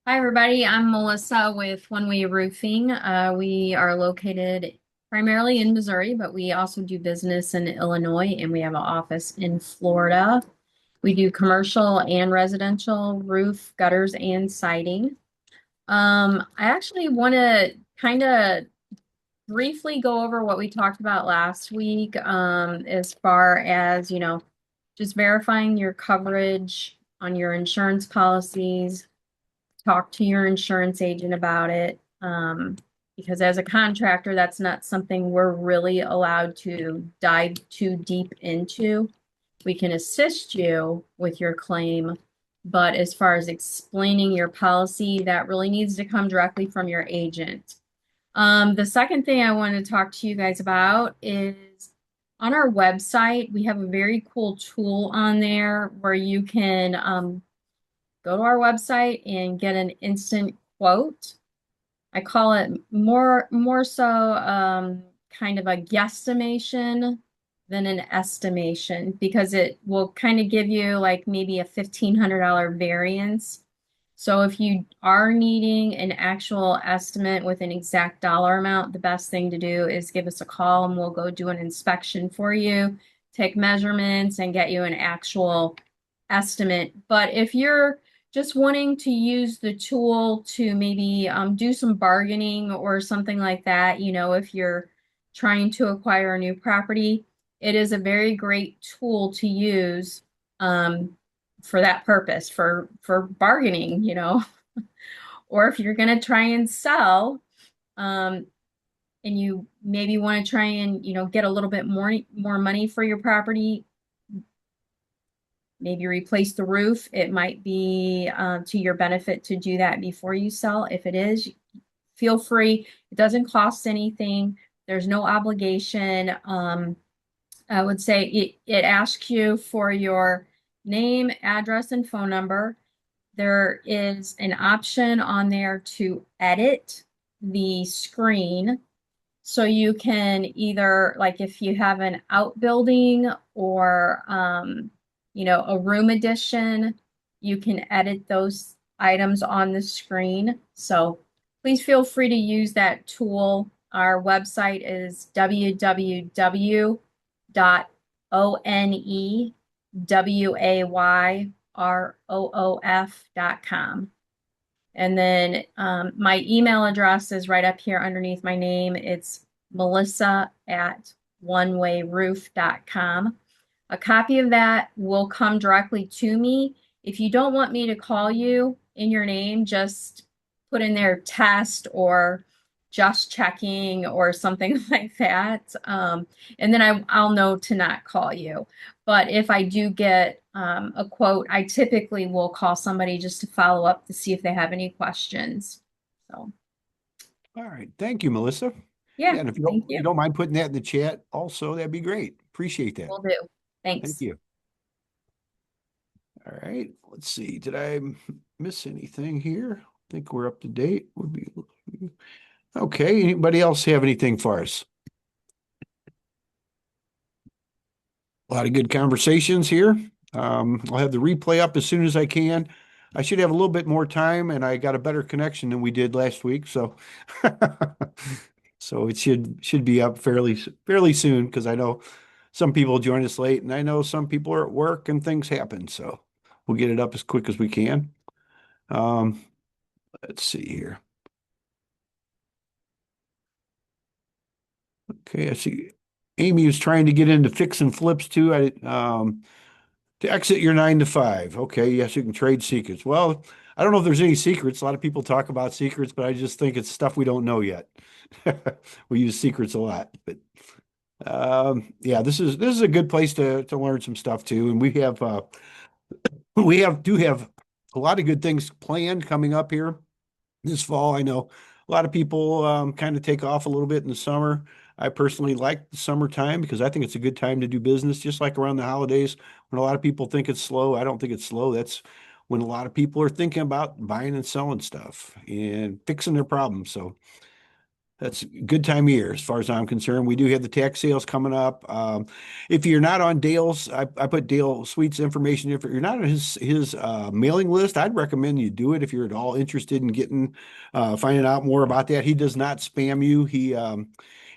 Speaker 15: Hi, everybody. I'm Melissa with One Way Roofing. We are located primarily in Missouri, but we also do business in Illinois, and we have an office in Florida. We do commercial and residential roof, gutters, and siding. I actually want to kind of briefly go over what we talked about last week, as far as, just verifying your coverage on your insurance policies. Talk to your insurance agent about it. Because as a contractor, that's not something we're really allowed to dive too deep into. We can assist you with your claim, but as far as explaining your policy, that really needs to come directly from your agent. The second thing I want to talk to you guys about is on our website, we have a very cool tool on there where you can go to our website and get an instant quote. I call it more so kind of a guesstimation than an estimation, because it will kind of give you like maybe a $1,500 variance. So if you are needing an actual estimate with an exact dollar amount, the best thing to do is give us a call and we'll go do an inspection for you, take measurements, and get you an actual estimate. But if you're just wanting to use the tool to maybe do some bargaining or something like that, if you're trying to acquire a new property, it is a very great tool to use for that purpose, for bargaining, or if you're going to try and sell, and you maybe want to try and, get a little bit more money for your property, maybe replace the roof. It might be to your benefit to do that before you sell. If it is, feel free. It doesn't cost anything. There's no obligation. I would say it asks you for your name, address, and phone number. There is an option on there to edit the screen. So you can either, like if you have an outbuilding or, a room addition, you can edit those items on the screen. So please feel free to use that tool. Our website is www.onewayRoof.com. And then my email address is right up here underneath my name. It's melissa@onewayRoof.com. A copy of that will come directly to me. If you don't want me to call you in your name, just put in there test or just checking or something like that. And then I'll know to not call you. But if I do get a quote, I typically will call somebody just to follow up to see if they have any questions. So.
Speaker 2: All right. Thank you, Melissa.
Speaker 15: Yeah,
Speaker 2: and if
Speaker 15: thank
Speaker 2: you don't mind putting that in the chat also, that'd be great. Appreciate that.
Speaker 15: Will do. Thanks.
Speaker 2: Thank you. All right. Let's see. Did I miss anything here? I think we're up to date. Okay. Anybody else have anything for us? A lot of good conversations here. I'll have the replay up as soon as I can. I should have a little bit more time, and I got a better connection than we did last week, so so it should be up fairly soon, because I know some people join us late, and I know some people are at work and things happen, so we'll get it up as quick as we can. Let's see here. Okay, I see Amy was trying to get into fix and flips too. To exit your 9 to 5. Okay, yes, you can trade secrets. Well, I don't know if there's any secrets. A lot of people talk about secrets, but I just think it's stuff we don't know yet. We use secrets a lot, but yeah, this is a good place to learn some stuff too. And we have a lot of good things planned coming up here this fall. I know a lot of people kind of take off a little bit in the summer. I personally like the summertime because I think it's a good time to do business, just like around the holidays when a lot of people think it's slow. I don't think it's slow. That's when a lot of people are thinking about buying and selling stuff and fixing their problems. So that's a good time of year as far as I'm concerned. We do have the tax sales coming up. If you're not on Dale's, I put Dale Sweet's information. If you're not on his mailing list, I'd recommend you do it if you're at all interested in getting finding out more about that. He does not spam you.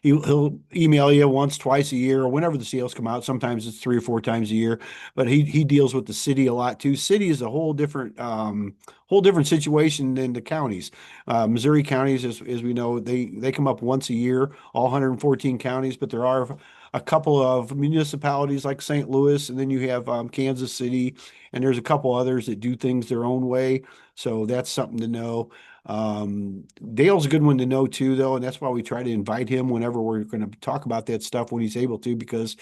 Speaker 2: He'll email you once, twice a year, or whenever the sales come out. Sometimes it's 3 or 4 times a year, but he deals with the city a lot too. City is a whole different situation than the counties. Missouri counties, as we know, they come up once a year, all 114 counties, but there are a couple of municipalities like St. Louis, and then you have Kansas City, and there's a couple others that do things their own way. So that's something to know. Dale's a good one to know too, though, and that's why we try to invite him whenever we're going to talk about that stuff when he's able to, because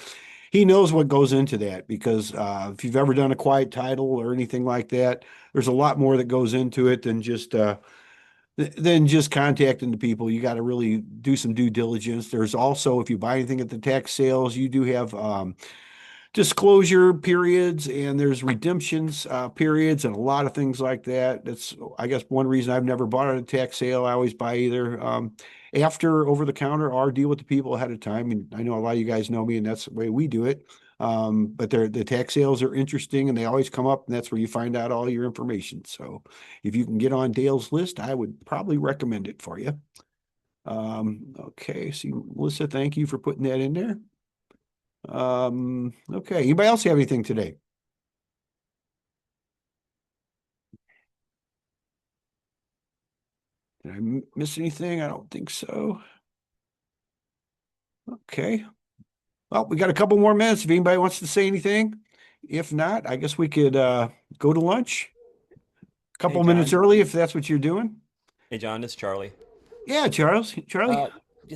Speaker 2: he knows what goes into that. Because if you've ever done a quiet title or anything like that, there's a lot more that goes into it than just contacting the people. You got to really do some due diligence. There's also, if you buy anything at the tax sales, you do have disclosure periods and there's redemptions periods and a lot of things like that. That's, I guess, one reason I've never bought at a tax sale. I always buy either after over the counter or deal with the people ahead of time. And I know a lot of you guys know me, and that's the way we do it. But the tax sales are interesting and they always come up, and that's where you find out all your information. So if you can get on Dale's list, I would probably recommend it for you. Okay, so Melissa, thank you for putting that in there. Okay, anybody else have anything today? Did I miss anything? I don't think so. Okay. Well, we got a couple more minutes if anybody wants to say anything. If not, I guess we could go to lunch. A couple minutes early if that's what you're doing.
Speaker 16: Hey, John, it's Charlie.
Speaker 2: Yeah, Charlie.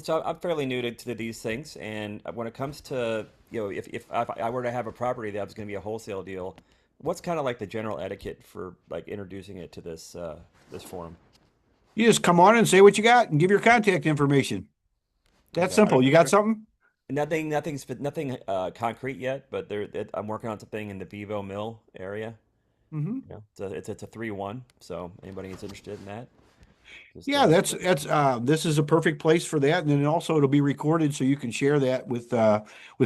Speaker 16: So I'm fairly new to these things, and when it comes to, if I were to have a property that was going to be a wholesale deal, what's kind of like the general etiquette for like introducing it to this forum?
Speaker 2: You just come on and say what you got and give your contact information. That's simple. You got something?
Speaker 16: Nothing concrete yet, but I'm working on something in the Bevo Mill area.
Speaker 2: Mm-hmm.
Speaker 16: It's a 3-1. So anybody is interested in that?
Speaker 2: Yeah, that's this is a perfect place for that, and then also it'll be recorded so you can share that with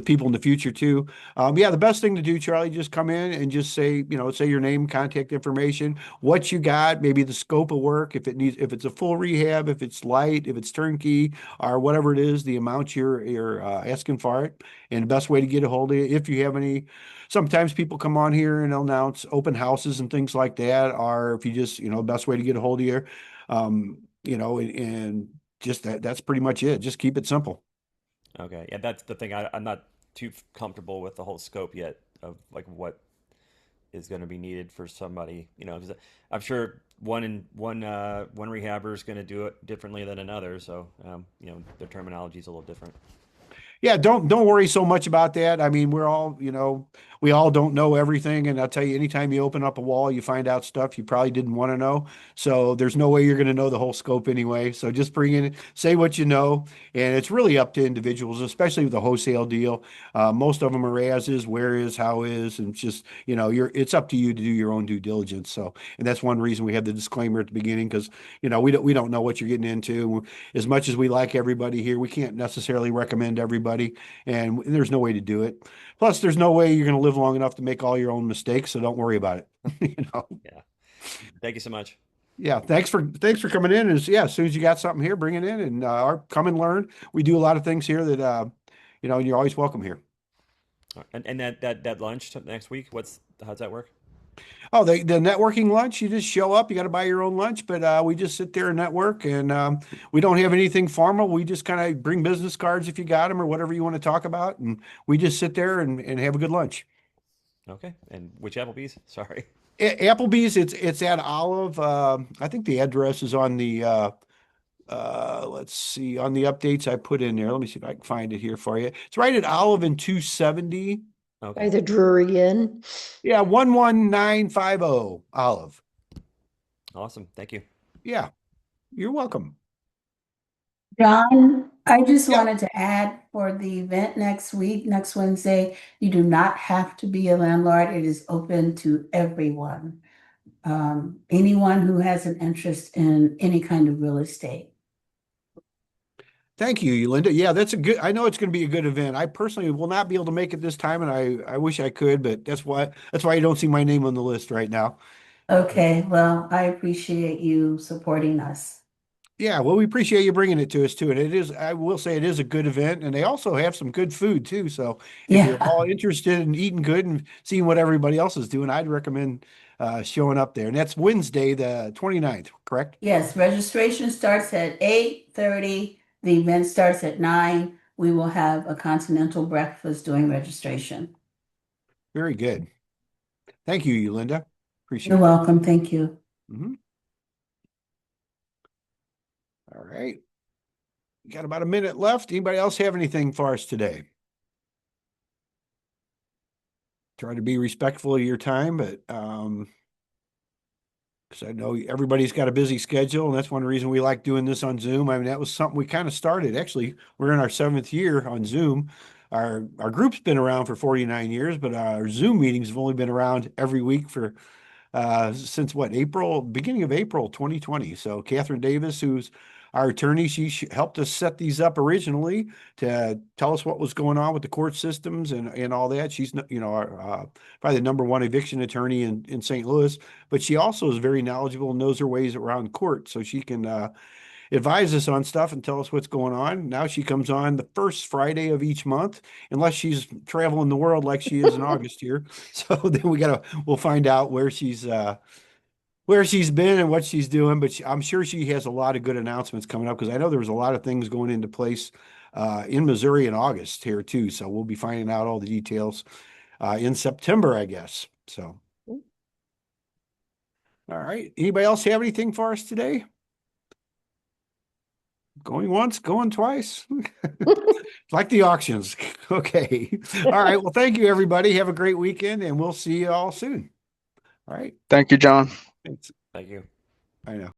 Speaker 2: people in the future too. Yeah, the best thing to do, Charlie, just come in and just say your name, contact information, what you got, maybe the scope of work, if it's a full rehab, if it's light, if it's turnkey, or whatever it is, the amount you're asking for it, and the best way to get a hold of you. If you have any, sometimes people come on here and announce open houses and things like that, or if you just best way to get a hold of you. And just that's pretty much it. Just keep it simple.
Speaker 16: Okay. Yeah, that's the thing. I'm not too comfortable with the whole scope yet of like what is going to be needed for somebody, 'cause I'm sure one rehabber is going to do it differently than another. So, their terminology is a little different.
Speaker 2: Yeah, don't worry so much about that. I mean, we all don't know everything. And I'll tell you, anytime you open up a wall, you find out stuff you probably didn't want to know. So there's no way you're going to know the whole scope anyway. So just bring in, say what you know. And it's really up to individuals, especially with the wholesale deal. Most of them are as is, where is, how is, and it's just, it's up to you to do your own due diligence. So, and that's one reason we have the disclaimer at the beginning, because, we don't know what you're getting into. As much as we like everybody here, we can't necessarily recommend everybody. And there's no way to do it. Plus, there's no way you're going to live long enough to make all your own mistakes. So don't worry about it.
Speaker 16: Yeah. Thank you so much.
Speaker 2: Yeah. Thanks for coming in. And as soon as you got something here, bring it in and come and learn. We do a lot of things here that, you're always welcome here.
Speaker 16: And that lunch next week, how's that work?
Speaker 2: Oh, the networking lunch, you just show up, you got to buy your own lunch, but we just sit there and network, and we don't have anything formal. We just kind of bring business cards if you got them or whatever you want to talk about, and we just sit there and have a good lunch.
Speaker 16: Okay. And which Applebee's? Sorry.
Speaker 2: Applebee's, it's at Olive. I think the address is on the let's see, on the updates I put in there. Let me see if I can find it here for you. It's right at Olive and 270.
Speaker 1: Okay. By the Drury Inn.
Speaker 2: Yeah, 11950 Olive.
Speaker 16: Awesome. Thank you.
Speaker 2: Yeah, you're welcome.
Speaker 5: John, I just wanted to add for the event next week, next Wednesday, you do not have to be a landlord. It is open to everyone. Anyone who has an interest in any kind of real estate.
Speaker 2: Thank you, Linda. Yeah, I know it's going to be a good event. I personally will not be able to make it this time, and I wish I could, but that's why you don't see my name on the list right now.
Speaker 5: Okay, well, I appreciate you supporting us.
Speaker 2: Yeah, well, we appreciate you bringing it to us too. And I will say it is a good event, and they also have some good food too. So if you're all interested in eating good and seeing what everybody else is doing, I'd recommend showing up there. And that's Wednesday, the 29th, correct?
Speaker 5: Yes, registration starts at 8:30. The event starts at 9. We will have a continental breakfast during registration.
Speaker 2: Very good. Thank you, Linda. Appreciate it.
Speaker 5: You're welcome. Thank you.
Speaker 2: Mm-hmm. All right. We got about a minute left. Anybody else have anything for us today? Try to be respectful of your time, but because I know everybody's got a busy schedule, and that's one reason we like doing this on Zoom. I mean, that was something we kind of started. Actually, we're in our 7th year on Zoom. our group's been around for 49 years, but our Zoom meetings have only been around every week for since what, beginning of April 2020. So Catherine Davis, who's our attorney, she helped us set these up originally to tell us what was going on with the court systems and all that. She's, probably the number one eviction attorney in St. Louis, but she also is very knowledgeable and knows her ways around court. So she can advise us on stuff and tell us what's going on. Now she comes on the first Friday of each month, unless she's traveling the world like she is in August here. So then we'll find out where she's been and what she's doing. But I'm sure she has a lot of good announcements coming up, because I know there was a lot of things going into place in Missouri in August here too. So we'll be finding out all the details in September, I guess. So, all right. Anybody else have anything for us today? Going once, going twice. Like the auctions. Okay. All right. Well, thank you, everybody. Have a great weekend, and we'll see you all soon. All right.
Speaker 6: Thank you, John.
Speaker 2: Thanks.
Speaker 16: Thank you.
Speaker 2: I know.